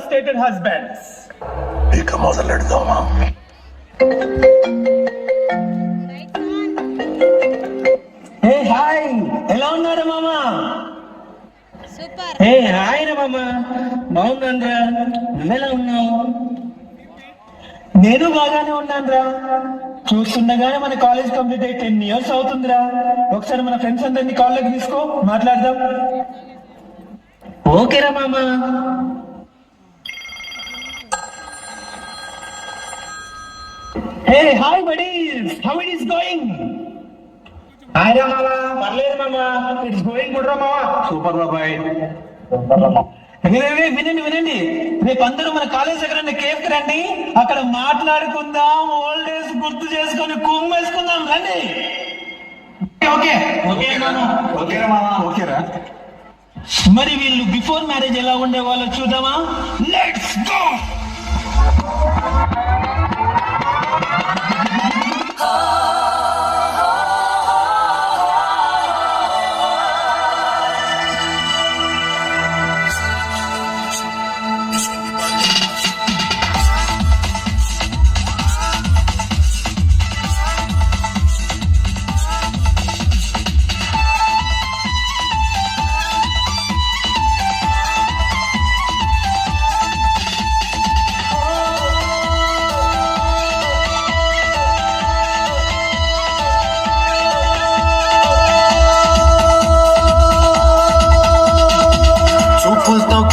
frustrated husbands. ఇక మొదలెడదామా? Hey hi, ఎలా ఉన్నారు మామా? సూపర్. హే హాయ్ రా మామా, బాగున్నానురా. నువ్వెలా ఉన్నావు? నేను బాగానే ఉన్నానురా. చూస్తుండగానే మన కాలేజ్ కంప్లీట్ అయ్యి 10 years అవుతుందిరా. ఒకసారి మన ఫ్రెండ్స్ అందరినీ కాలేజ్ తీసుకో, మాట్లాడదాం. ఓకేరా మామా. Hey hi buddies, how it is going? Hi రా మామా. పర్లేదు మామా, ఇట్స్ గోయింగ్ గుడ్ రా మామా. సూపర్ బాబాయ్. వినండి, రేపు అందరూ మన కాలేజ్ దగ్గర కేఫ్ కి రండి. అక్కడ మాట్లాడుకుందాం, ఓల్డ్ డేస్ గుర్తు చేసుకొని కుమ్మేసుకుందాం. రండి. ఓకే ఓకే ఓకేరా. మరి వీళ్ళు బిఫోర్ మ్యారేజ్ ఎలా ఉండే వాళ్ళు చూద్దామా? Let's go.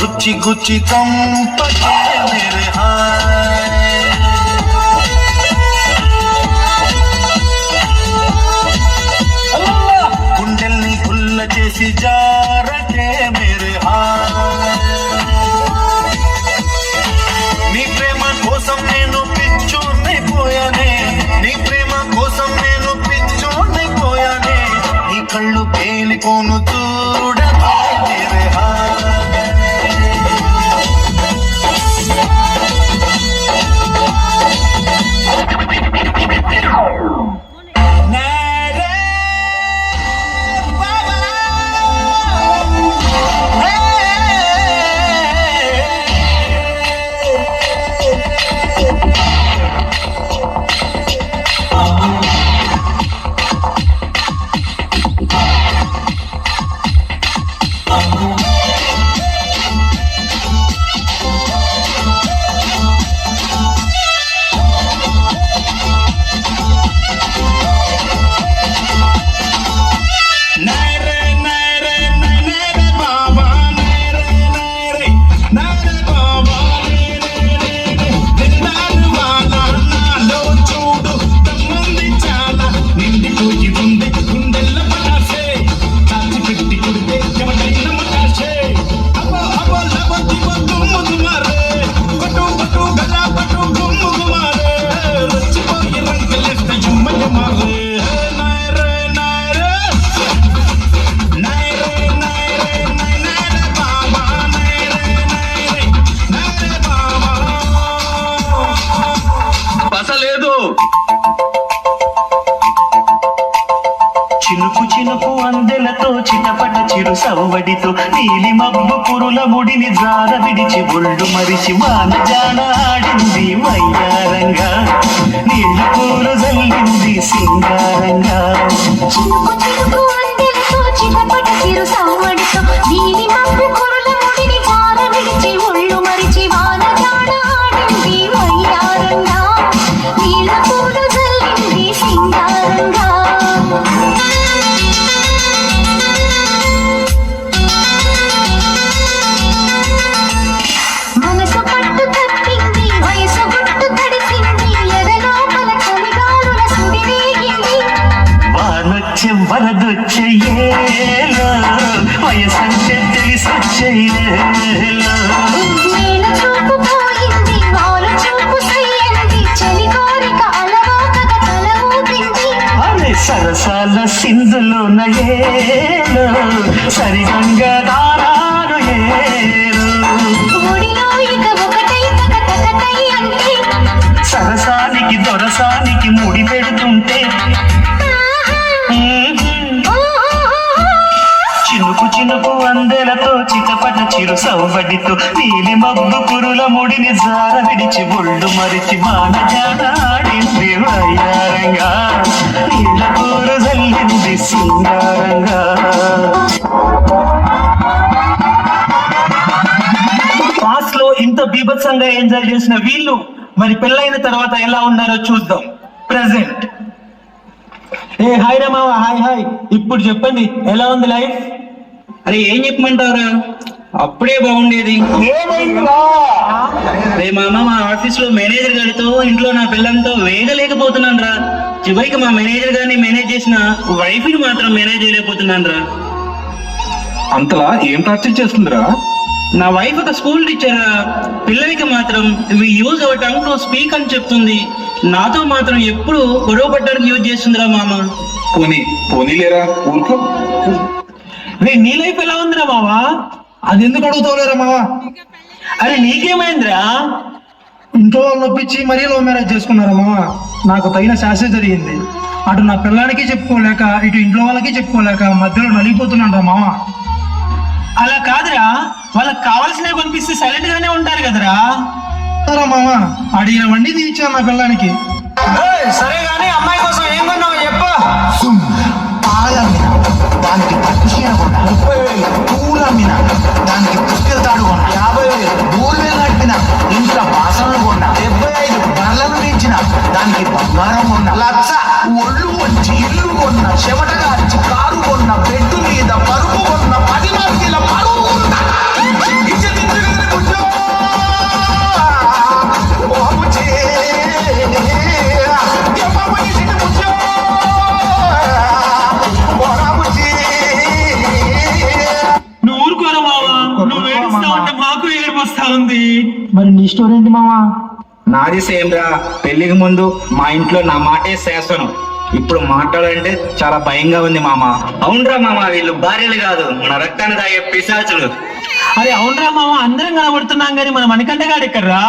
గుచ్చి గుచ్చి చంపకే మేరే హాయ్, గుండెల్ని గుల్ల చేసి జారకే మేరే హాయ్. నీ ప్రేమ కోసం నేను పిచ్చోనైపోయానే, నీ ప్రేమ కోసం నేను పిచ్చోనైపోయానే. నీ కళ్ళు పేలిపోను చూడకే మేరే హాయ్. చినుకు చినుకు అందెలతో చిటపట చిరు సవ్వడితో నీలి మబ్బు పురుల ముడిని జార విడిచి ఒళ్ళు మరిచి వానజాన ఆడింది వయ్యారంగా, నీళ్ళ పూలు జల్లింది సింగారంగా. చినుకు చినుకు అందెలతో చిటపట చిరు సవ్వడితో నీలి మబ్బు పురుల ముడిని జార విడిచి ఒళ్ళు మరిచి వానజాన ఆడింది వయ్యారంగా, నీళ్ళ పూలు జల్లింది సింగారంగా. మనసు పట్టు తప్పింది, వయసు గుట్టు తడిసింది, ఎదలో పల కలిగాలుల సుడి రేగింది. వానొచ్చే వరదొచ్చే ఏలో వయసంటే తెలిసి సవ్వడితో నీలి మబ్బు పురుల ముడిని జార విడిచి ఒళ్ళు మరిచి మానజానాడింది వయ్యారంగా నీళ్ళ కూర జల్లింది సింగారంగా. పాస్ట్ లో ఇంత బీభత్సంగా ఎంజాయ్ చేసిన వీళ్ళు మరి పెళ్ళైన తర్వాత ఎలా ఉన్నారో చూద్దాం. ప్రెసెంట్ ఏ హాయ్ రా మావా, హాయ్ హాయ్. ఇప్పుడు చెప్పండి ఎలా ఉంది లైఫ్? అరే ఏం చెప్పమంటావురా, అప్పుడే బాగుండేది. రే మామ, మా ఆఫీస్ లో మేనేజర్ గారితో ఇంట్లో నా పిల్లలతో వేగలేకపోతున్నాను రా. చివరికి మా మేనేజర్ గారిని మేనేజ్ చేసిన వైఫ్ ని మాత్రం మేనేజ్ చేయలేకపోతున్నాను రా. అంతలా ఏం టార్చర్ చేస్తుందిరా? నా వైఫ్ ఒక స్కూల్ టీచర్ రా. పిల్లలకి మాత్రం we use our tongue to speak అని చెప్తుంది. నాతో మాత్రం ఎప్పుడు గొడవ పడ్డానికి యూజ్ చేస్తుందిరా మామ. పోనీలేరా, ఊరుకో. రే నీ లైఫ్ ఎలా ఉందిరా మావా? అది ఎందుకు అడుగుతావులేరా మావా? అరే నీకేమైందిరా? ఇంట్లో వాళ్ళు నొప్పించి మరీ లవ్ మ్యారేజ్ చేసుకున్నారా మావా? నాకు తగిన శాస్త్ర జరిగింది. అటు నా పిల్లానికి చెప్పుకోలేక ఇటు ఇంట్లో వాళ్ళకి చెప్పుకోలేక మధ్యలో నలిగిపోతున్నాను రా మావా. అలా కాదురా, వాళ్ళకి కావాల్సినవి కొనిపిస్తే సైలెంట్ గానే ఉంటారు కదరా. మావా అడిగినవన్నీ తీర్చాను నా పిల్లానికి. సరే గానీ అమ్మాయి కోసం ఏం కొన్నావు చెప్పు. పాలమ్మిన దానికి పట్టు చీర కొన్నా, 30,000. పూలమ్మిన దానికి పుస్తెల తాడు కొన్నా, 50,000. బోర్వేలు కట్టిన ఇంట్లో బాసనలు కొన్నా, 75. బర్లను పెంచిన దానికి బంగారం కొన్నా, 1,00,000. ఒళ్ళు వచ్చి ఇల్లు కొన్నా, చెమట కార్చి కారు కొన్నా, బెడ్డు మీద పరుపు కొన్నా, 10 మందిల పరువు కొన్నా. నువ్వు ఊరుకోరా మావా, నువ్వు ఏడుస్తా ఉంటే మాకు ఏడుపు వస్తా ఉంది. మరి నీ స్టోరీ ఏంటి మావా? నాది సేమ్ రా. పెళ్లికి ముందు మా ఇంట్లో నా మాటే శాసనం. ఇప్పుడు మాట్లాడాలంటే చాలా భయంగా ఉంది మామ. అవునరా మామ, వీళ్ళు భార్యలు కాదు, మన రక్తాన్ని తాగే పిశాచులు. అరే అవునరా మావా, అందరం కనబడుతున్నాం కానీ మన మణికంఠ గాడు ఎక్కడ్రా?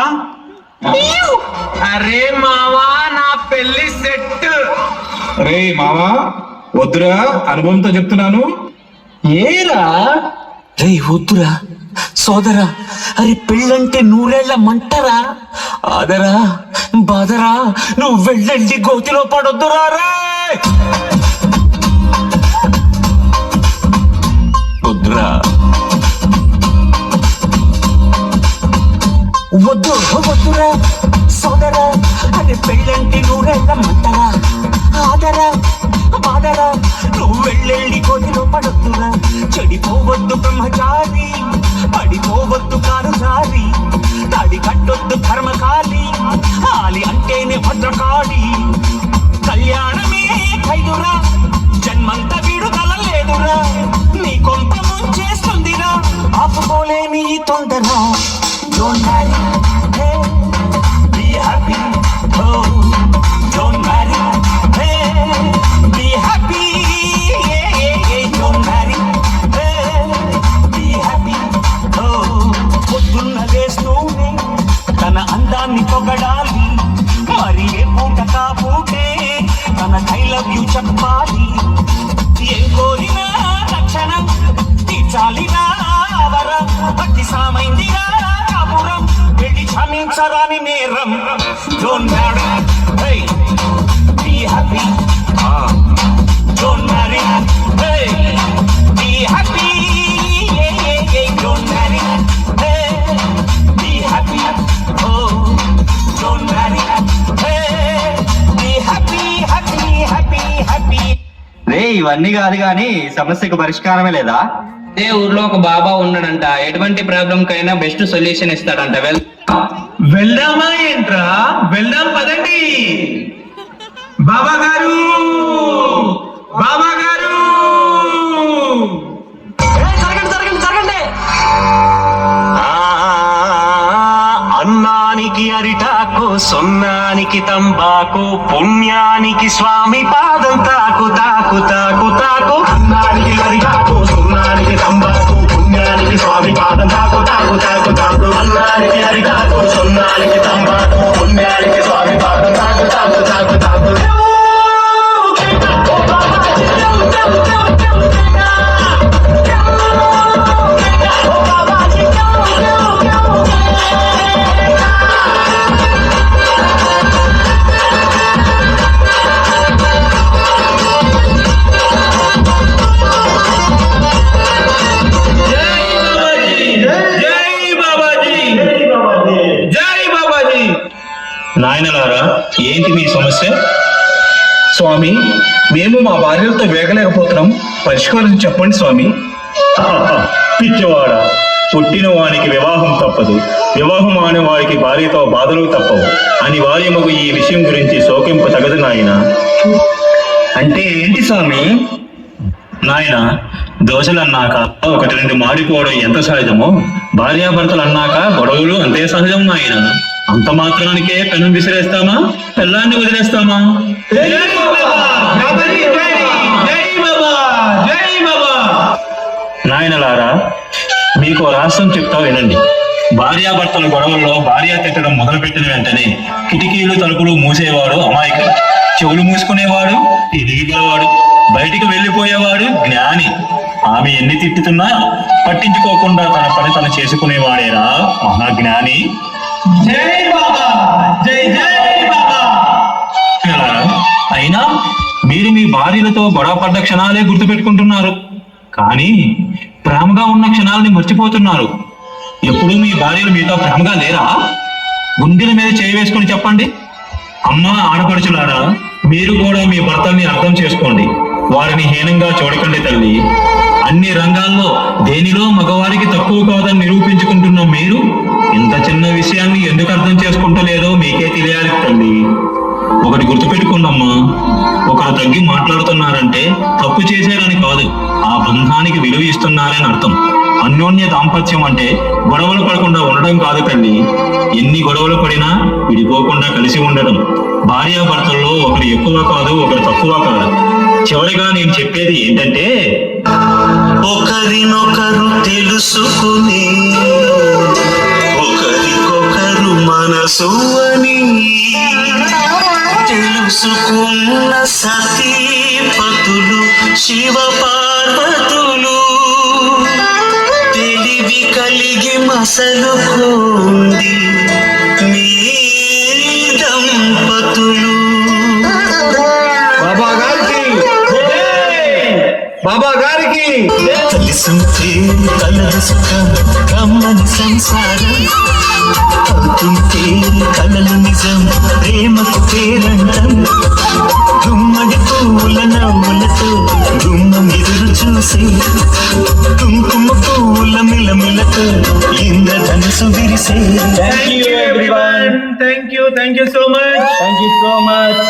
అరే మావా, నా పెళ్లి సెట్. రే మావా వద్దురా, అనుభవంతో చెప్తున్నాను. ఏరా రే వద్దురా సోదరా, అరే పెళ్ళంటే 100 ఏళ్ల మంటరా. ఆదరా బాదరా, నువ్వు వెళ్ళండి గోతిలో పడొద్దురా. రే వద్దురా, వద్దురా సోదరా, అరే పెళ్ళంటే 100 ఏళ్ల మంటరా. ఆదరా బాదరా, నువ్వు వెళ్ళెళ్ళి గోతిలో పడొద్దురా. చెడిపోవద్దు బ్రహ్మచారి, పడిపోవద్దు కారు జారి, తడి కట్టొద్దు కర్మకాలి, ఆలి అంటేనే భద్రకాళి. కళ్యాణమే ఖైదురా, జన్మంత విడుదల లేదురా. నీ కొంత ముంచేస్తుందిరా, ఆపుకోలేని ఈ తొందర. Don't marry, hey, be happy, oh. Don't marry, hey, be happy, yeah, yeah, yeah. Don't marry, hey, be happy, oh. పొద్దున్న వేస్తూనే తన అందాన్ని పొగడాలి, మరి ఏ పూట కాపూటే తన ఐ లవ్ యూ చెప్పాలి. ఏం కోరినా రక్షణ తీర్చాలిరా అవర, భక్తి సామైందిరా కాపురం, వెళ్ళి క్షమించరాని నేరం. Don't marry, hey, be happy, don't marry, hey, be happy, yeah, yeah, yeah. Don't marry, hey, be happy, oh. Don't marry, hey, be happy, happy, happy, happy. రే ఇవన్నీ కాదు గాని సమస్యకు పరిష్కారమే లేదా? అదే ఊర్లో ఒక బాబా ఉన్నాడంట, ఎటువంటి ప్రాబ్లం కైనా బెస్ట్ సొల్యూషన్ ఇస్తాడంట. వెళ్దామా ఏంట్రా? వెళ్దాం పదండి. బాబా గారు, బాబా గారు. అన్నానికి అరిటాకు, సున్నానికి తంబాకు, పుణ్యానికి స్వామి పాదం తాకు తాకు తాకు తాకు. అన్నానికి అరిటాకు, సున్నానికి తంబాకు, పుణ్యానికి స్వామి పాదం తాకు తాకు తాకు తాకు. అన్నానికి అరిటాకు, సున్నానికి తంబాకు, పుణ్యానికి స్వామి పాదం తాకు తాకు తాకు తాకు. Oh, Baba, నాయనలారా, ఏంటి మీ సమస్య? స్వామి, మేము మా భార్యలతో వేగలేకపోతున్నాం, పరిష్కారం చెప్పండి స్వామి. పిచ్చివాడ, పుట్టిన వానికి వివాహం తప్పదు, వివాహం ఆని వారికి భార్యతో బాధలు తప్పవు అని వార్యమగు ఈ విషయం గురించి శోకింపు తగదు నాయన. అంటే ఏంటి స్వామి? నాయన, దోశలు అన్నాక ఒకటి రెండు మాడిపోవడం ఎంత సహజమో, భార్యాభర్తలు అన్నాక గొడవలు అంతే సహజం నాయన. అంత మాత్రానికే పెనం విసిరేస్తామా, పెళ్ళాన్ని వదిలేస్తామా? నాయనలారా, మీకు రహస్యం చెప్తా వినండి. భార్యాభర్తల గొడవల్లో భార్య తిట్టడం మొదలుపెట్టిన వెంటనే కిటికీలు తలుపులు మూసేవాడు అమాయకుడు, చెవులు మూసుకునేవాడు తెలివిగలవాడు, బయటికి వెళ్ళిపోయేవాడు జ్ఞాని. ఆమె ఎన్ని తిట్టుతున్నా పట్టించుకోకుండా తన పని తను చేసుకునేవాడేరా మహాజ్ఞాని. జై బాబా, జై జై బాబా. అయినా మీరు మీ భార్యలతో గొడవ పడ్డ క్షణాలే గుర్తుపెట్టుకుంటున్నారు, కానీ ప్రేమగా ఉన్న క్షణాలని మర్చిపోతున్నారు. ఎప్పుడూ మీ భార్యలు మీతో ప్రేమగా లేరా? గుండెల మీద చేయి వేసుకొని చెప్పండి. అమ్మా ఆడపడుచులారా, మీరు కూడా మీ భర్తల్ని అర్థం చేసుకోండి, వారిని హీనంగా చూడకండి తల్లి. అన్ని రంగాల్లో దేనిలో మగవారికి తక్కువ కాదని నిరూపించుకుంటున్న మీరు ఇంత చిన్న విషయాన్ని ఎందుకు అర్థం చేసుకుంటలేదో మీకే తెలియాలి తల్లి. ఒకటి గుర్తుపెట్టుకోండమ్మా, ఒకరు తగ్గి మాట్లాడుతున్నారంటే తప్పు చేశారని కాదు, ఆ బంధానికి విలువ ఇస్తున్నారని అర్థం. అన్యోన్య దాంపత్యం అంటే గొడవలు పడకుండా ఉండడం కాదు తల్లి, ఎన్ని గొడవలు పడినా విడిపోకుండా కలిసి ఉండడం. భార్యాభర్తల్లో ఒకరు ఎక్కువ కాదు, ఒకరు తక్కువ కాదు. చివరిగా నేను చెప్పేది ఏంటంటే, ఒకరినొకరు తెలుసుకుని ఒకరికొకరు మనసు అని తెలుసుకున్న సతీపతులు శివ పార్వతులు తెలివి కలిగి మసలుకోండి మీ దంపతులు. బాబా గారికి, బాబా గారికి. కలిసుంటే కలదు సుఖం, కమ్మని సంసారం అవుతుంటే కలలు నిజం, ప్రేమకు పేరంటం. గుమ్మడి పువ్వుల నవ్వులతో గుమ్మం ఎదురు చూసి కుంకుమ పువ్వుల మిలమిలతో ఇంద్రధనుసు విరిసే. Thank you everyone. Thank you so much. Thank you so much.